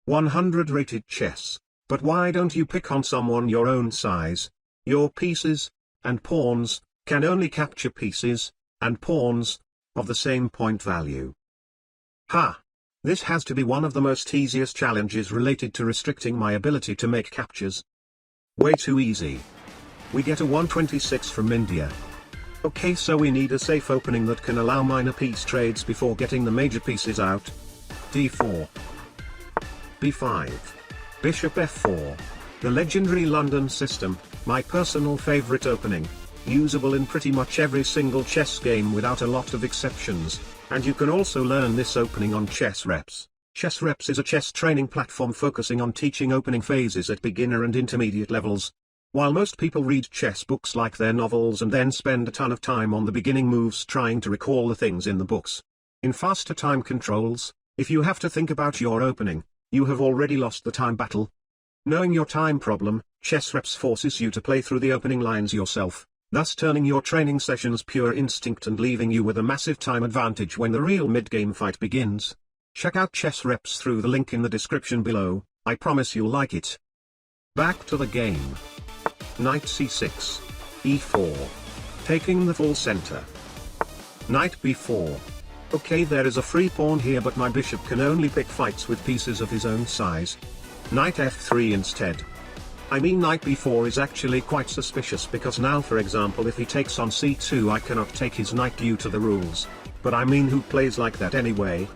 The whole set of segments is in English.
100 rated chess. But why don't you pick on someone your own size? Your pieces, and pawns, can only capture pieces, and pawns, of the same point value. Ha! This has to be one of the most easiest challenges related to restricting my ability to make captures. Way too easy. We get a 126 from India. Okay, so we need a safe opening that can allow minor piece trades before getting the major pieces out. d4. b5. Bishop f4. The legendary London system, my personal favorite opening. Usable in pretty much every single chess game without a lot of exceptions, and you can also learn this opening on Chessreps. Chessreps is a chess training platform focusing on teaching opening phases at beginner and intermediate levels. While most people read chess books like their novels and then spend a ton of time on the beginning moves trying to recall the things in the books. In faster time controls, if you have to think about your opening, you have already lost the time battle. Knowing your time problem, Chessreps forces you to play through the opening lines yourself, thus turning your training sessions pure instinct and leaving you with a massive time advantage when the real mid-game fight begins. Check out Chessreps through the link in the description below, I promise you'll like it. Back to the game. Knight c6. e4. Taking the full center. Knight b4. Okay, there is a free pawn here, but my bishop can only pick fights with pieces of his own size. Knight f3 instead. I mean, knight b4 is actually quite suspicious because now, for example, if he takes on c2 I cannot take his knight due to the rules. But I mean, who plays like that anyway?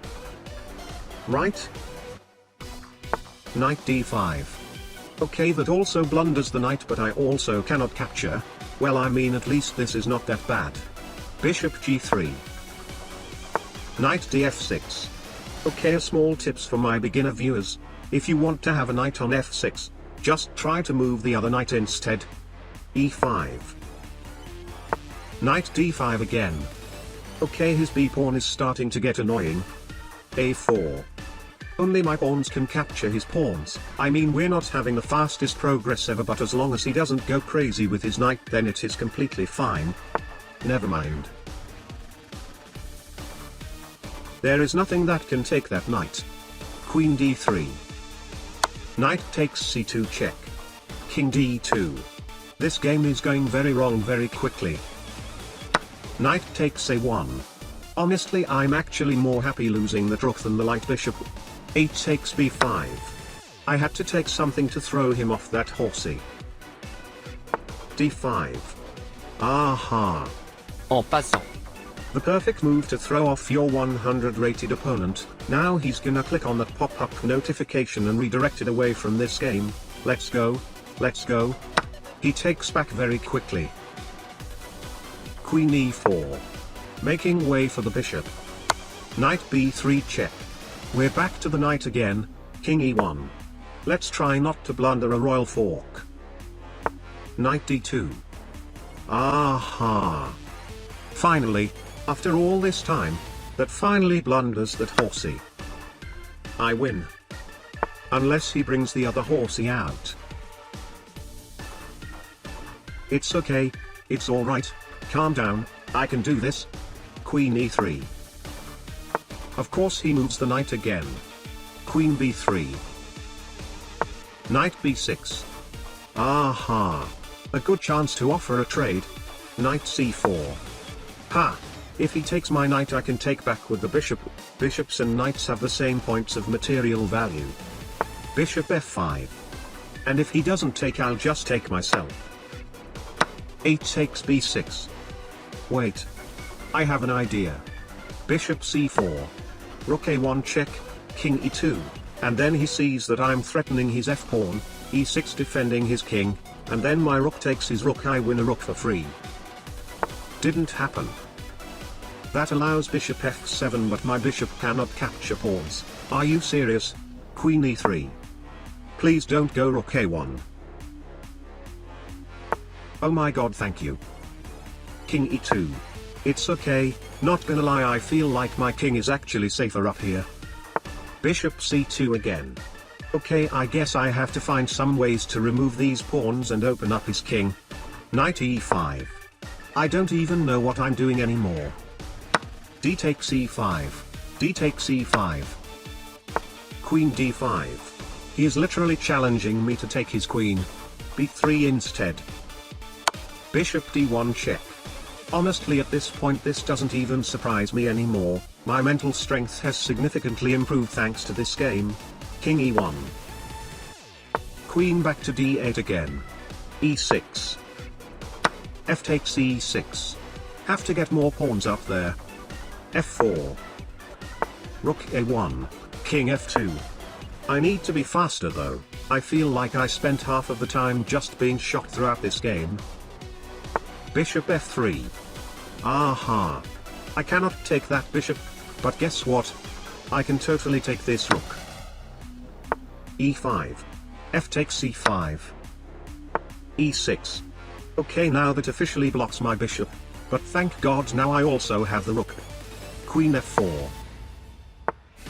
Right? Knight d5. Okay, that also blunders the knight, but I also cannot capture. Well, I mean, at least this is not that bad. Bishop g3. Knight df6. Okay, a small tips for my beginner viewers. If you want to have a knight on f6, just try to move the other knight instead. e5. Knight d5 again. Okay, his b-pawn is starting to get annoying. a4. Only my pawns can capture his pawns. I mean, we're not having the fastest progress ever, but as long as he doesn't go crazy with his knight, then it is completely fine. Never mind. There is nothing that can take that knight. Queen d3. Knight takes c2 check. King d2. This game is going very wrong very quickly. Knight takes a1. Honestly, I'm actually more happy losing that rook than the light bishop. 8 takes b5. I had to take something to throw him off that horsey. d5. Aha. En passant. The perfect move to throw off your 100 rated opponent. Now he's gonna click on that pop-up notification and redirect it away from this game. Let's go. Let's go. He takes back very quickly. Queen e4. Making way for the bishop. Knight b3 check. We're back to the knight again. King e1. Let's try not to blunder a royal fork. Knight d2. Aha. Finally, after all this time, that finally blunders that horsey. I win. Unless he brings the other horsey out. It's okay, it's alright, calm down, I can do this. Queen e3. Of course he moves the knight again. Queen b3. Knight b6. Aha. A good chance to offer a trade. Knight c4. Ha! If he takes my knight I can take back with the bishop. Bishops and knights have the same points of material value. Bishop f5. And if he doesn't take, I'll just take myself. 8 takes b6. Wait. I have an idea. Bishop c4. Rook a1 check, king e2, and then he sees that I'm threatening his f-pawn, e6 defending his king, and then my rook takes his rook, I win a rook for free. Didn't happen. That allows bishop f7, but my bishop cannot capture pawns. Are you serious? Queen e3. Please don't go rook a1. Oh my god, thank you. King e2. It's okay, not gonna lie, I feel like my king is actually safer up here. Bishop c2 again. Okay, I guess I have to find some ways to remove these pawns and open up his king. Knight e5. I don't even know what I'm doing anymore. D takes e5. D takes e5. Queen d5. He is literally challenging me to take his queen. b3 instead. Bishop d1 check. Honestly, at this point this doesn't even surprise me anymore. My mental strength has significantly improved thanks to this game. King e1. Queen back to d8 again. e6. F takes e6. Have to get more pawns up there. f4. Rook a1. King f2. I need to be faster though. I feel like I spent half of the time just being shocked throughout this game. Bishop f3. Aha. I cannot take that bishop, but guess what? I can totally take this rook. e5. F takes c5. e6. Okay, now that officially blocks my bishop, but thank God now I also have the rook. Queen f4.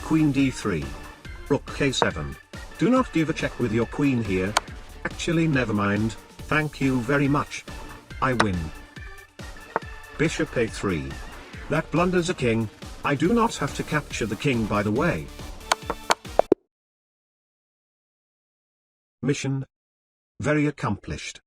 Queen d3. Rook k7. Do not give a check with your queen here. Actually, never mind, thank you very much. I win. Bishop a3. That blunders a king. I do not have to capture the king, by the way. Mission very accomplished.